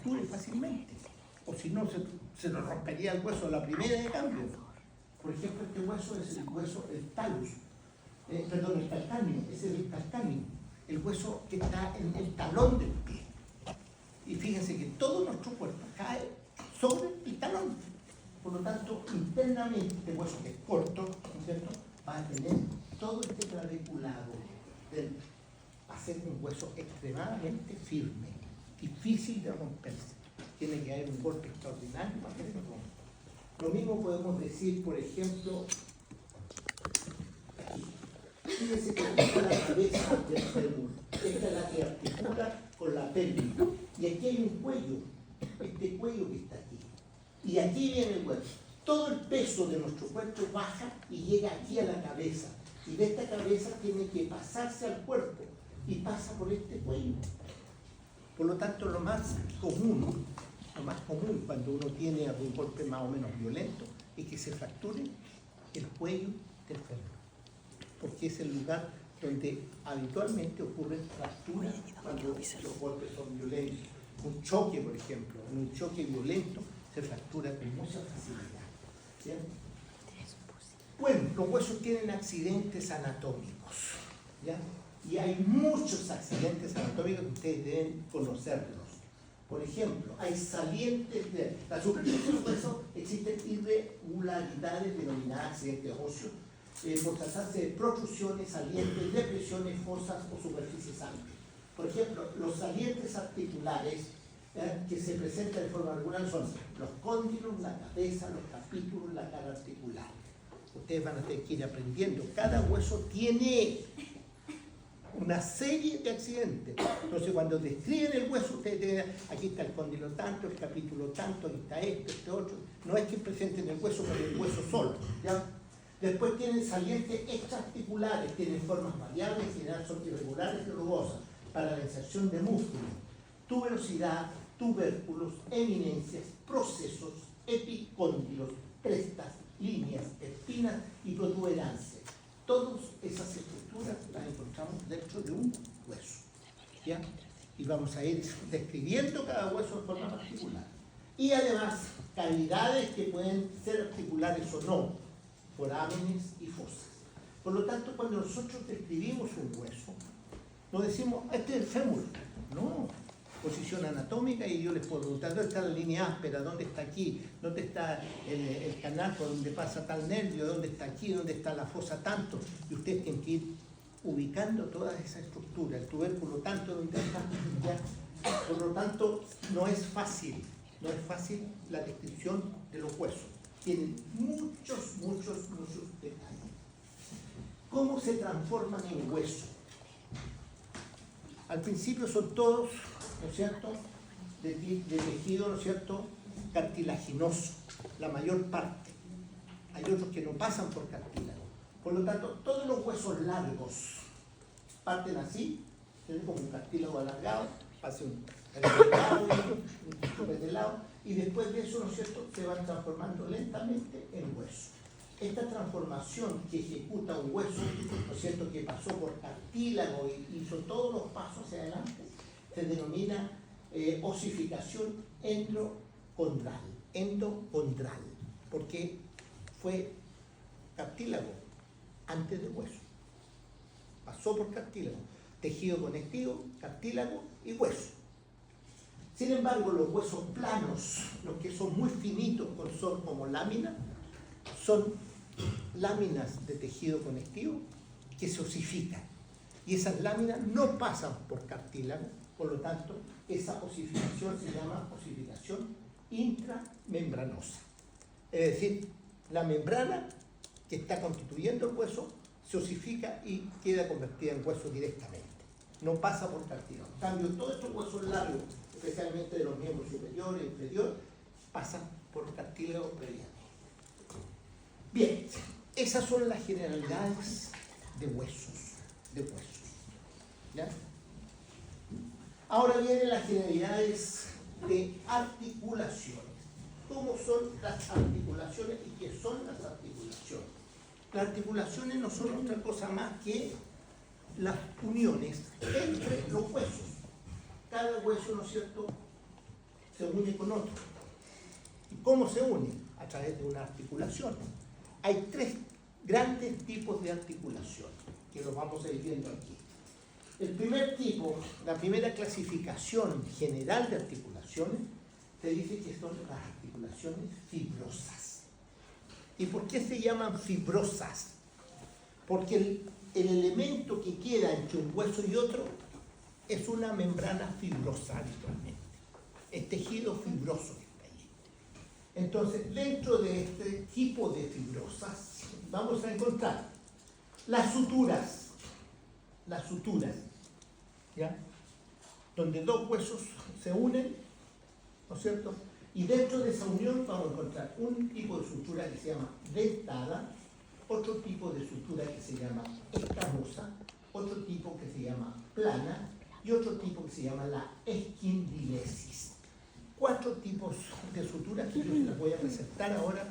fracture fácilmente. O si no, se nos rompería el hueso a la primera de cambio. Por ejemplo, este hueso es el hueso, el talus, el calcáneo, ese es el calcáneo, el hueso que está en el talón del pie. Y fíjense que todo nuestro cuerpo cae sobre el talón. Por lo tanto, internamente, este hueso que es corto, ¿no es cierto?, va a tener todo este claviculado. Va a ser un hueso extremadamente firme, difícil de romperse. Tiene que haber un golpe extraordinario para que se rompa. Lo mismo podemos decir, por ejemplo, aquí. Fíjense que esta es la cabeza del fémur, esta es la que articula con la pelvis. Y aquí hay un cuello, este cuello que está aquí. Y aquí viene el hueso. Todo el peso de nuestro cuerpo baja y llega aquí a la cabeza. Y de esta cabeza tiene que pasarse al cuerpo y pasa por este cuello. Por lo tanto, lo más común cuando uno tiene algún golpe más o menos violento es que se fracture el cuello del fémur, porque es el lugar donde habitualmente ocurren fracturas cuando los golpes son violentos. Un choque, por ejemplo, en un choque violento se fractura con mucha facilidad. ¿Sí? Bueno, los huesos tienen accidentes anatómicos, ¿ya? Y hay muchos accidentes anatómicos que ustedes deben conocerlos. Por ejemplo, hay salientes de la superficie del hueso, existen irregularidades denominadas accidentes óseos, por tratarse de protrusiones, salientes, depresiones, fosas o superficies amplias. Por ejemplo, los salientes articulares que se presentan de forma regular son los cóndilos, la cabeza, los capítulos, la cara articular. Ustedes van a tener que ir aprendiendo. Cada hueso tiene una serie de accidentes. Entonces, cuando describen el hueso, ustedes tienen, aquí está el cóndilo tanto, el capítulo tanto, aquí está esto, este otro. No es que presenten el hueso con el hueso solo, ¿ya? Después tienen salientes extraarticulares, tienen formas variables, en general son irregulares y rugosas, para la inserción de músculos, tuberosidad, tubérculos, eminencias, procesos, epicóndilos, crestas, líneas, espinas y protuberancias. Todas esas estructuras las encontramos dentro de un hueso, ¿ya? Y vamos a ir describiendo cada hueso de forma particular. Y además, cavidades que pueden ser articulares o no, forámenes y fosas. Por lo tanto, cuando nosotros describimos un hueso, no decimos, este es el fémur. No, posición anatómica, y yo les puedo preguntar, ¿dónde está la línea áspera? ¿Dónde está aquí? ¿Dónde está el canal por donde pasa tal nervio? ¿Dónde está aquí? ¿Dónde está la fosa tanto? Y ustedes tienen que ir ubicando toda esa estructura, el tubérculo tanto, ¿dónde está? ¿Ya? Por lo tanto, no es fácil la descripción de los huesos. Tienen muchos detalles. ¿Cómo se transforman en hueso? Al principio son todos, ¿no es cierto?, de tejido, ¿no es cierto?, cartilaginoso, la mayor parte. Hay otros que no pasan por cartílago. Por lo tanto, todos los huesos largos parten así, tienen como un cartílago alargado, pasa un de lado, y después de eso, ¿no es cierto?, se van transformando lentamente en hueso. Esta transformación que ejecuta un hueso, ¿no es cierto?, que pasó por cartílago y hizo todos los pasos hacia adelante, se denomina osificación endocondral, porque fue cartílago antes de hueso. Pasó por cartílago, tejido conectivo, cartílago y hueso. Sin embargo, los huesos planos, los que son muy finitos, son como láminas, son láminas de tejido conectivo que se osifican. Y esas láminas no pasan por cartílago, por lo tanto, esa osificación se llama osificación intramembranosa. Es decir, la membrana que está constituyendo el hueso se osifica y queda convertida en hueso directamente. No pasa por cartílago. En cambio, todos estos huesos largos, especialmente de los miembros superior e inferior, pasan por cartílago previamente. Bien, esas son las generalidades de huesos. ¿Ya? Ahora vienen las generalidades de articulaciones. ¿Cómo son las articulaciones y qué son las articulaciones? Las articulaciones no son otra cosa más que las uniones entre los huesos. Cada hueso, ¿no es cierto?, se une con otro. ¿Y cómo se une? A través de una articulación. Hay tres grandes tipos de articulación, que los vamos a ir viendo aquí. El primer tipo, la primera clasificación general de articulaciones, te dice que son las articulaciones fibrosas. ¿Y por qué se llaman fibrosas? Porque el elemento que queda entre un hueso y otro es una membrana fibrosa habitualmente. Es tejido fibroso que está ahí. Entonces, dentro de este tipo de fibrosas, vamos a encontrar las suturas, ¿ya? Donde dos huesos se unen, ¿no es cierto? Y dentro de esa unión vamos a encontrar un tipo de sutura que se llama dentada, otro tipo de sutura que se llama escamosa, otro tipo que se llama plana y otro tipo que se llama la esquindilesis. 4 tipos de suturas que yo se las voy a presentar ahora,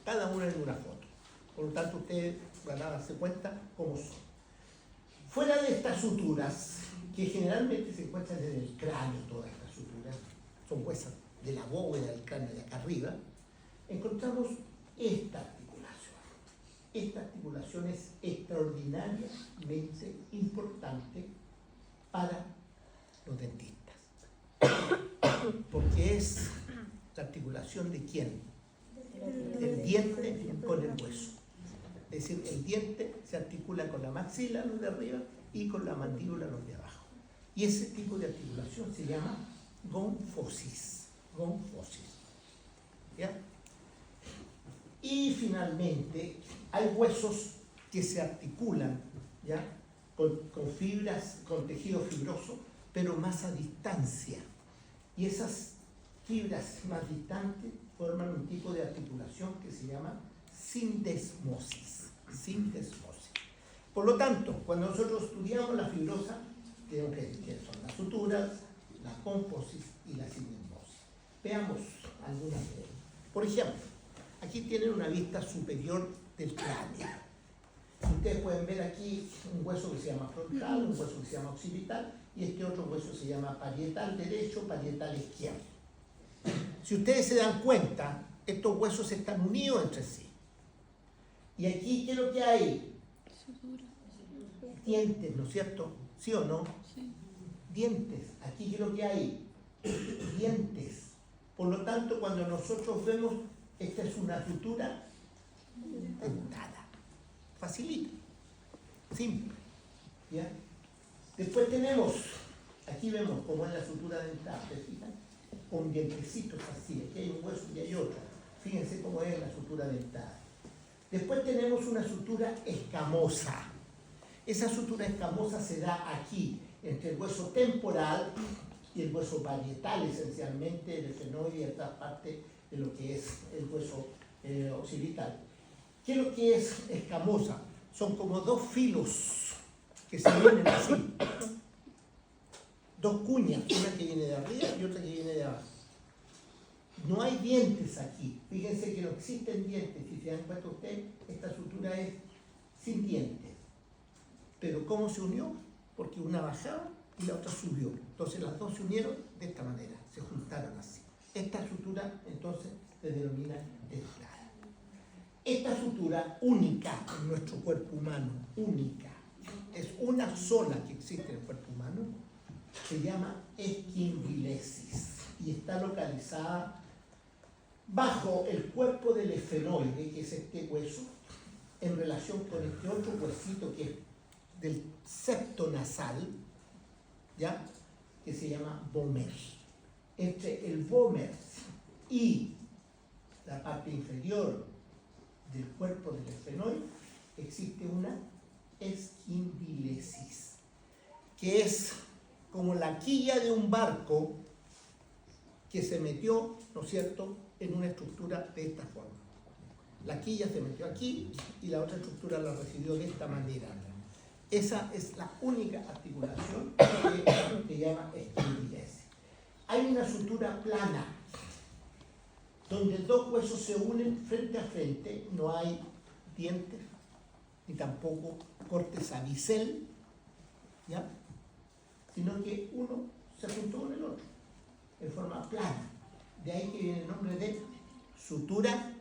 cada una en una foto. Por lo tanto, ustedes van a darse cuenta cómo son. Fuera de estas suturas, que generalmente se encuentran en el cráneo, todas estas suturas, son huesos de la bóveda del cráneo de acá arriba, encontramos esta articulación. Esta articulación es extraordinariamente importante para los dentistas. Porque es la articulación de ¿quién? Del diente con el hueso. Es decir, el diente se articula con la maxila, los de arriba, y con la mandíbula, los de abajo. Y ese tipo de articulación se llama gonfosis. ¿Ya? Y finalmente, hay huesos que se articulan, ¿ya? Con fibras, con tejido fibroso, pero más a distancia. Y esas fibras más distantes forman un tipo de articulación que se llama sindesmosis. Por lo tanto, cuando nosotros estudiamos la fibrosa, tenemos que son las suturas, la gonfosis y la sindesmosis. Veamos algunas de ellas. Por ejemplo, aquí tienen una vista superior del cráneo. Ustedes pueden ver aquí un hueso que se llama frontal, un hueso que se llama occipital, y este otro hueso se llama parietal derecho, parietal izquierdo. Si ustedes se dan cuenta, estos huesos están unidos entre sí. Y aquí, ¿qué es lo que hay? Dientes, ¿no es cierto? ¿Sí o no? Sí. Dientes. Aquí, ¿qué es lo que hay? Dientes. Por lo tanto, cuando nosotros vemos, esta es una sutura dentada. Facilita. Simple. ¿Ya? Después tenemos, aquí vemos cómo es la sutura dentada, ¿se fijan? Con dientecitos así, aquí hay un hueso y hay otro. Fíjense cómo es la sutura dentada. Después tenemos una sutura escamosa. Esa sutura escamosa se da aquí, entre el hueso temporal y el hueso parietal, esencialmente, el efenoide y esta parte de lo que es el hueso occipital. ¿Qué es lo que es escamosa? Son como dos filos que se vienen así. Dos cuñas, una que viene de arriba y otra que viene de abajo. No hay dientes aquí. Fíjense que no existen dientes. Si se dan cuenta ustedes, esta sutura es sin dientes. Pero ¿cómo se unió? Porque una bajaba y la otra subió. Entonces las dos se unieron de esta manera, se juntaron así. Esta sutura entonces se denomina dentada. Esta sutura única en nuestro cuerpo humano, única, es una sola que existe en el cuerpo humano, se llama esquindilesis y está localizada bajo el cuerpo del efenoide, que es este hueso, en relación con este otro huesito que es del septo nasal, ¿ya? Que se llama vomer. Entre el vomer y la parte inferior del cuerpo del efenoide existe una esquindilesis, que es como la quilla de un barco que se metió, ¿no es cierto?, en una estructura de esta forma. La quilla se metió aquí y la otra estructura la recibió de esta manera. Esa es la única articulación que se llama esquindilesis. Hay una sutura plana, donde dos huesos se unen frente a frente, no hay dientes, ni tampoco cortes a bisel, ¿ya? Sino que uno se juntó con el otro. plana. De ahí que viene el nombre de sutura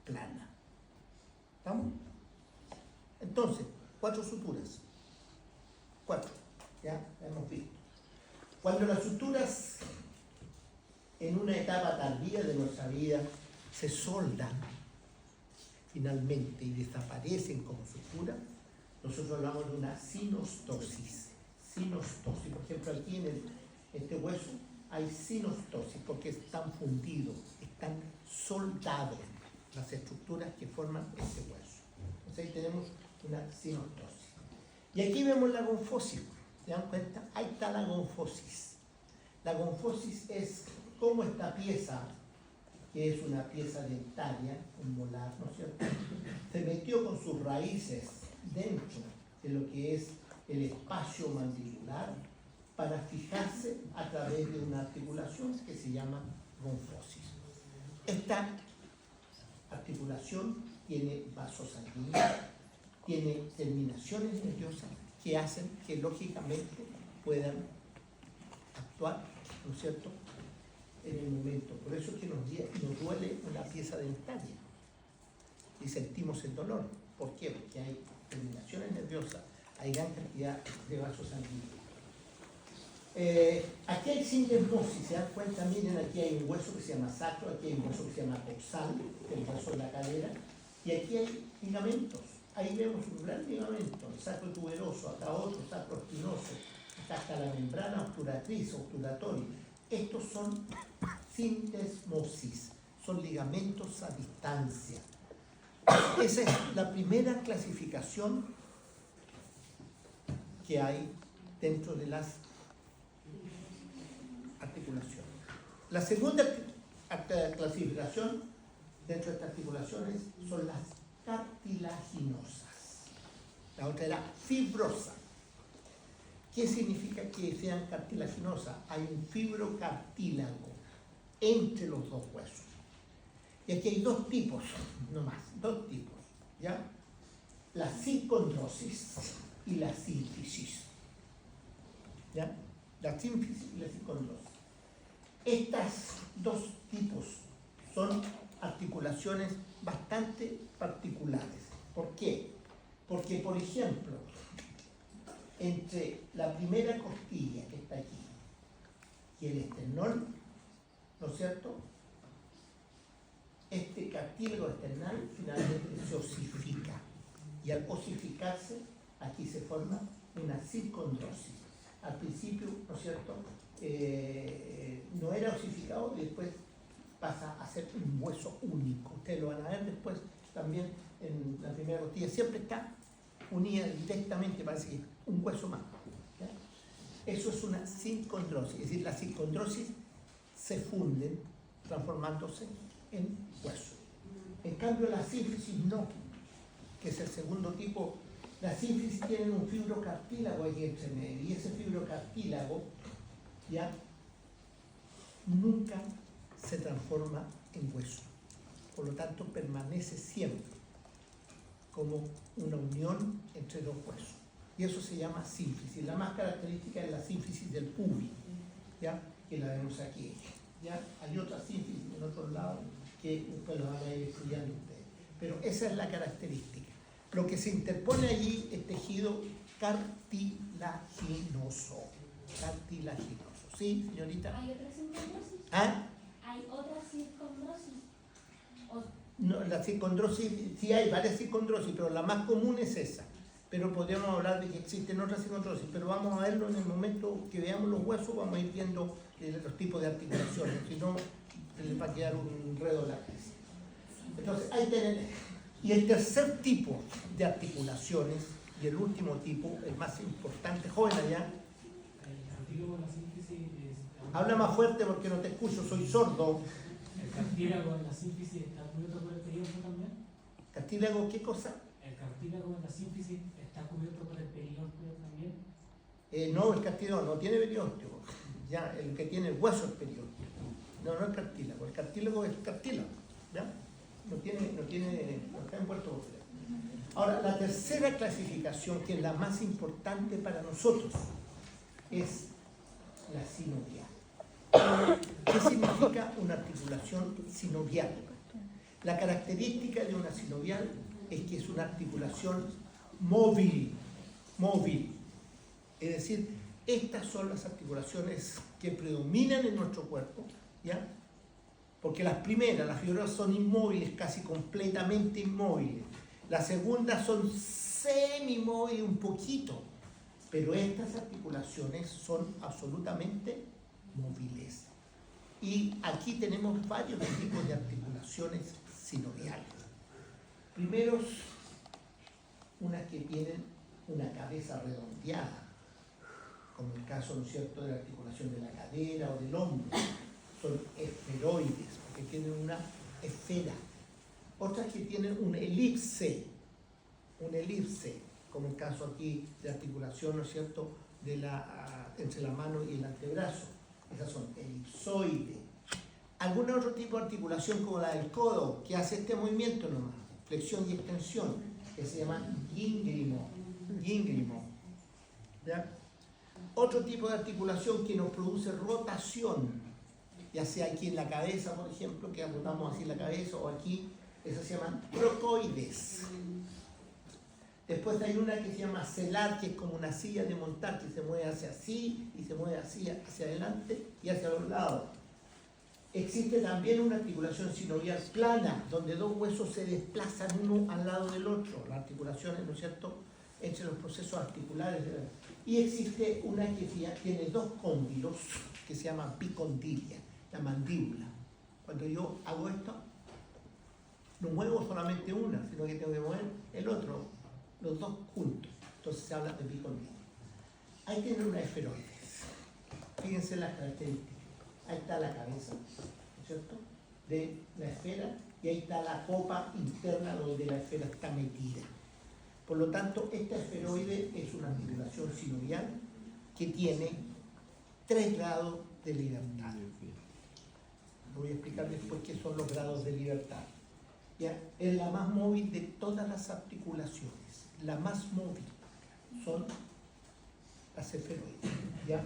plana. ¿Estamos? Entonces, 4 suturas. 4. Ya la hemos visto. Cuando las suturas en una etapa tardía de nuestra vida se soldan finalmente y desaparecen como sutura, nosotros hablamos de una sinostosis. Sinostosis, por ejemplo, aquí en este hueso hay sinostosis porque están fundidos, están soldados las estructuras que forman este hueso. Entonces ahí tenemos una sinostosis. Y aquí vemos la gonfosis. ¿Se dan cuenta? Ahí está la gonfosis. La gonfosis es como esta pieza, que es una pieza dentaria, un molar, ¿no es cierto?, se metió con sus raíces dentro de lo que es el espacio mandibular para fijarse a través de una articulación que se llama gonfosis. Esta articulación tiene vasos sanguíneos, tiene terminaciones nerviosas que hacen que lógicamente puedan actuar, ¿no es cierto?, en el momento. Por eso es que nos duele una pieza dentaria y sentimos el dolor. ¿Por qué? Porque hay terminaciones nerviosas, hay gran cantidad de vasos sanguíneos. Aquí hay sindesmosis, ¿se dan cuenta? Miren, aquí hay un hueso que se llama sacro, aquí hay un hueso que se llama coxal, el hueso de la cadera, y aquí hay ligamentos. Ahí vemos un gran ligamento, el sacro tuberoso, acá otro, sacro espinoso, acá está la membrana obturatriz, obturatoria. Estos son sindesmosis, son ligamentos a distancia. Esa es la primera clasificación que hay dentro de las articulaciones. La segunda clasificación dentro de estas articulaciones son las cartilaginosas. La otra era fibrosa. ¿Qué significa que sean cartilaginosas? Hay un fibrocartílago entre los dos huesos. Y aquí hay 2 tipos, no más, 2 tipos, ¿ya? La sicondrosis y la sínfisis. ¿Ya? La sínfisis y la sicondrosis. Estas 2 tipos son articulaciones bastante particulares. ¿Por qué? Porque, por ejemplo, entre la primera costilla que está aquí y el esternón, ¿no es cierto?, este cartílago esternal finalmente se osifica, y al osificarse aquí se forma una sicondrosis. Al principio, ¿no es cierto?, no era osificado y después pasa a ser un hueso único. Ustedes lo van a ver después también en la primera costilla, siempre está unida directamente, parece que un hueso más. ¿Ya? Eso es una sicondrosis, es decir, las sicondrosis se funden transformándose en hueso. En cambio, la sínfisis no, que es el segundo tipo. Las sínfisis tienen un fibrocartílago ahí entre medio, y ese fibrocartílago ya nunca se transforma en hueso. Por lo tanto, permanece siempre como una unión entre 2 huesos. Y eso se llama sínfisis. La más característica es la sínfisis del pubis, ¿ya?, que la vemos aquí. ¿Ya? Hay otra sínfisis en otro lado que después lo van a ir estudiando ustedes. Pero esa es la característica. Lo que se interpone allí es tejido cartilaginoso. Cartilaginoso. ¿Sí, señorita? ¿Hay otra sicondrosis? ¿Ah? ¿Hay otra sicondrosis? No, la sicondrosis, sí hay varias sicondrosis, pero la más común es esa. Pero podríamos hablar de que existen otras sicondrosis, pero vamos a verlo en el momento que veamos los huesos, vamos a ir viendo los tipos de articulaciones, si no les va a quedar un enredo la clase. Entonces, ahí tienen. Y el tercer tipo de articulaciones, y el último tipo, el más importante, joven allá. Habla más fuerte porque no te escucho, soy sordo. ¿El cartílago en la sínfisis está cubierto por el periósteo también? ¿Cartílago qué cosa? ¿El cartílago en la sínfisis está cubierto por el periósteo también? No, el cartílago no tiene periósteo. Ya, el que tiene el hueso es periósteo. No, no es cartílago. El cartílago es cartílago. ¿Ya? No está envuelto por fuera. Ahora, la tercera clasificación, que es la más importante para nosotros, es la sinovial. ¿Qué significa una articulación sinovial? La característica de una sinovial es que es una articulación móvil. Es decir, estas son las articulaciones que predominan en nuestro cuerpo, ¿ya? Porque las primeras, las fibrosas, son inmóviles, casi completamente inmóviles. Las segundas son semi-móviles un poquito, pero estas articulaciones son absolutamente móviles. Y aquí tenemos varios tipos de articulaciones sinoviales. Primero, unas que tienen una cabeza redondeada, como el caso, ¿no es cierto?, de la articulación de la cadera o del hombro. Son esferoides, porque tienen una esfera. Otras que tienen un elipse, como el caso aquí de articulación, ¿no es cierto?, entre la mano y el antebrazo. Esas son elipsoides. Algún otro tipo de articulación, como la del codo, que hace este movimiento nomás, flexión y extensión, que se llama gíngrimo. ¿Ya? Otro tipo de articulación que nos produce rotación, ya sea aquí en la cabeza, por ejemplo, que rotamos así la cabeza, o aquí, esas se llaman trocoides. Después hay una que se llama celar, que es como una silla de montar, que se mueve hacia así y se mueve hacia adelante y hacia los lados. Existe también una articulación sinovial plana, donde dos huesos se desplazan uno al lado del otro, las articulaciones, ¿no es cierto?, entre los procesos articulares. Y existe una que tiene dos cóndilos, que se llama bicondilia, la mandíbula. Cuando yo hago esto, no muevo solamente una, sino que tengo que mover el otro, los dos juntos. Entonces se habla de bicondilia. Ahí tienen una esferoides. Fíjense las características. Ahí está la cabeza, ¿no es cierto?, de la esfera, y ahí está la copa interna donde la esfera está metida. Por lo tanto, esta esferoide es una articulación sinovial que tiene 3 grados de libertad. Lo voy a explicar después qué son los grados de libertad. ¿Ya? Es la más móvil de todas las articulaciones. La más móvil son las esferoides. ¿Ya?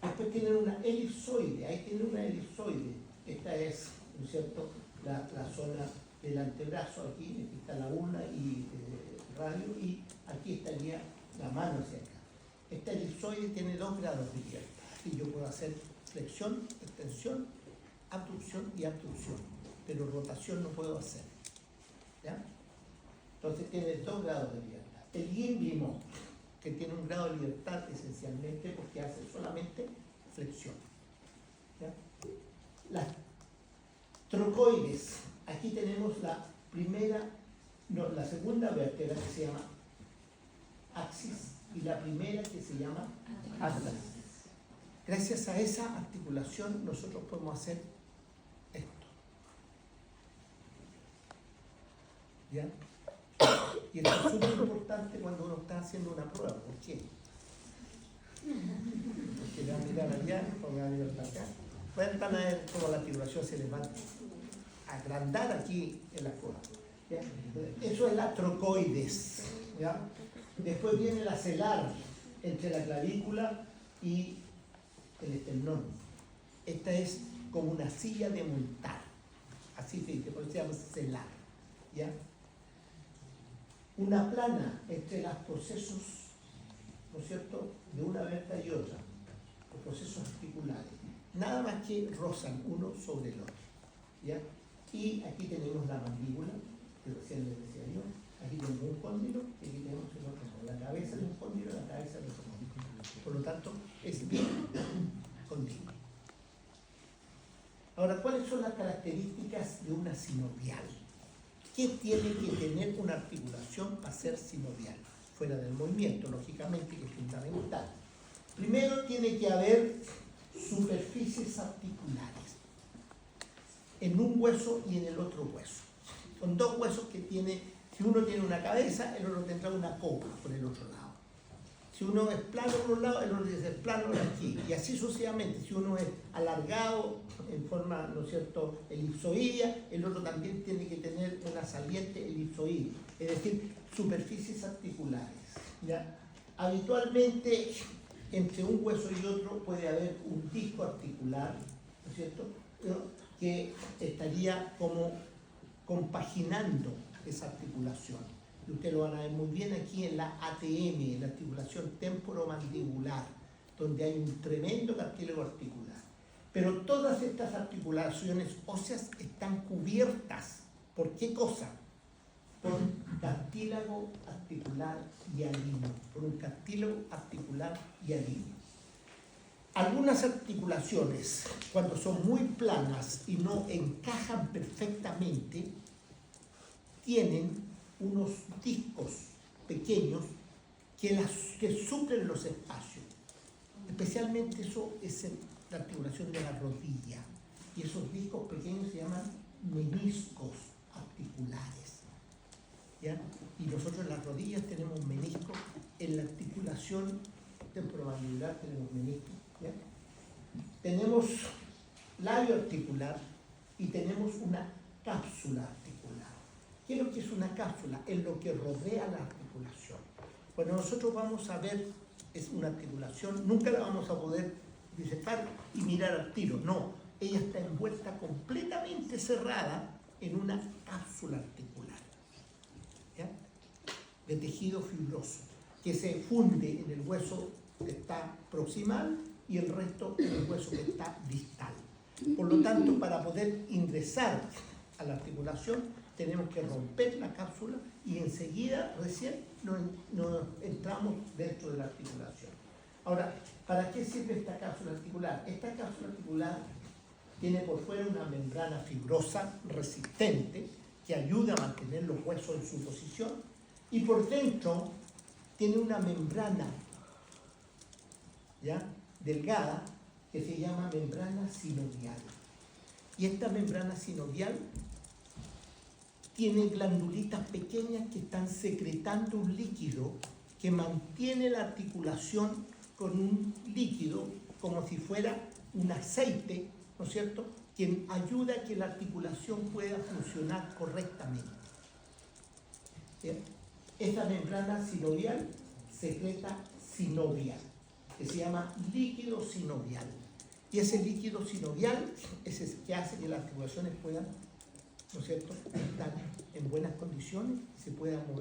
Después tienen una elipsoide. Ahí tienen una elipsoide. Esta es, ¿no es cierto?, la zona del antebrazo. Aquí está la ulna y radio, y aquí estaría la mano hacia acá. Esta elipsoide tiene 2 grados de libertad. Y yo puedo hacer flexión, extensión, abducción y abducción, pero rotación no puedo hacer. ¿Ya? Entonces tiene 2 grados de libertad. El gíngrimo, que tiene un grado de libertad esencialmente porque hace solamente flexión. ¿Ya? Las trocoides, aquí tenemos la segunda vértebra, que se llama axis, y la primera que se llama atlas. Gracias a esa articulación nosotros podemos hacer esto. ¿Ya? Y esto es súper importante cuando uno está haciendo una prueba. ¿Por qué? Porque le van a mirar allá, o me van a mirar para acá. Van a ver cómo la articulación se les va a agrandar aquí en la cola. ¿Ya? Eso es la trocoides. ¿Ya? Después viene la celar, entre la clavícula y el esternón. Esta es como una silla de montar. Así fíjate, por eso se llama celar. ¿Ya? Una plana entre los procesos, ¿no es cierto?, de una vértebra y otra, los procesos articulares, nada más que rozan uno sobre el otro. ¿Ya? Y aquí tenemos la mandíbula, que recién les decía yo, aquí tenemos un cóndilo y aquí tenemos el otro, la cabeza de un cóndilo y la cabeza de otro cóndilo. Por lo tanto, es bien continuo. Ahora, ¿cuáles son las características de una sinovial? ¿Qué tiene que tener una articulación para ser sinovial? Fuera del movimiento, lógicamente, que es fundamental. Primero, tiene que haber superficies articulares en un hueso y en el otro hueso. Son 2 huesos que tiene, si uno tiene una cabeza, el otro tendrá una copa por el otro lado. Si uno es plano por un lado, el otro tiene que ser plano por aquí. Y así sucesivamente. Si uno es alargado en forma, ¿no es cierto?, elipsoidea, el otro también tiene que tener una saliente elipsoidea. Es decir, superficies articulares. ¿Ya? Habitualmente, entre un hueso y otro puede haber un disco articular, ¿no es cierto?, que estaría como compaginando esa articulación. Y ustedes lo van a ver muy bien aquí en la ATM, en la articulación temporomandibular, donde hay un tremendo cartílago articular. Pero todas estas articulaciones óseas están cubiertas. ¿Por qué cosa? Por cartílago articular hialino. Por un cartílago articular hialino. Algunas articulaciones, cuando son muy planas y no encajan perfectamente, tienen unos discos pequeños que suplen los espacios. Especialmente eso es en la articulación de la rodilla. Y esos discos pequeños se llaman meniscos articulares. ¿Ya? Y nosotros en las rodillas tenemos meniscos, en la articulación temporomandibular tenemos meniscos. ¿Ya? Tenemos labio articular y tenemos una cápsula articular. ¿Qué es lo que es una cápsula? Es lo que rodea la articulación. Bueno, nosotros vamos a ver, es una articulación, nunca la vamos a poder disecar y mirar al tiro, no. Ella está envuelta completamente cerrada en una cápsula articular, ¿ya?, de tejido fibroso, que se funde en el hueso que está proximal y el resto en el hueso que está distal. Por lo tanto, para poder ingresar a la articulación, tenemos que romper la cápsula y enseguida, recién, nos entramos dentro de la articulación. Ahora, ¿para qué sirve esta cápsula articular? Esta cápsula articular tiene por fuera una membrana fibrosa resistente que ayuda a mantener los huesos en su posición, y por dentro tiene una membrana, ¿ya?, delgada, que se llama membrana sinovial. Y esta membrana sinovial tiene glandulitas pequeñas que están secretando un líquido que mantiene la articulación con un líquido como si fuera un aceite, ¿no es cierto?, que ayuda a que la articulación pueda funcionar correctamente. ¿Bien? Esta membrana sinovial secreta sinovial, que se llama líquido sinovial. Y ese líquido sinovial es el que hace que las articulaciones puedan, ¿no es cierto?, estar en buenas condiciones y se puedan mover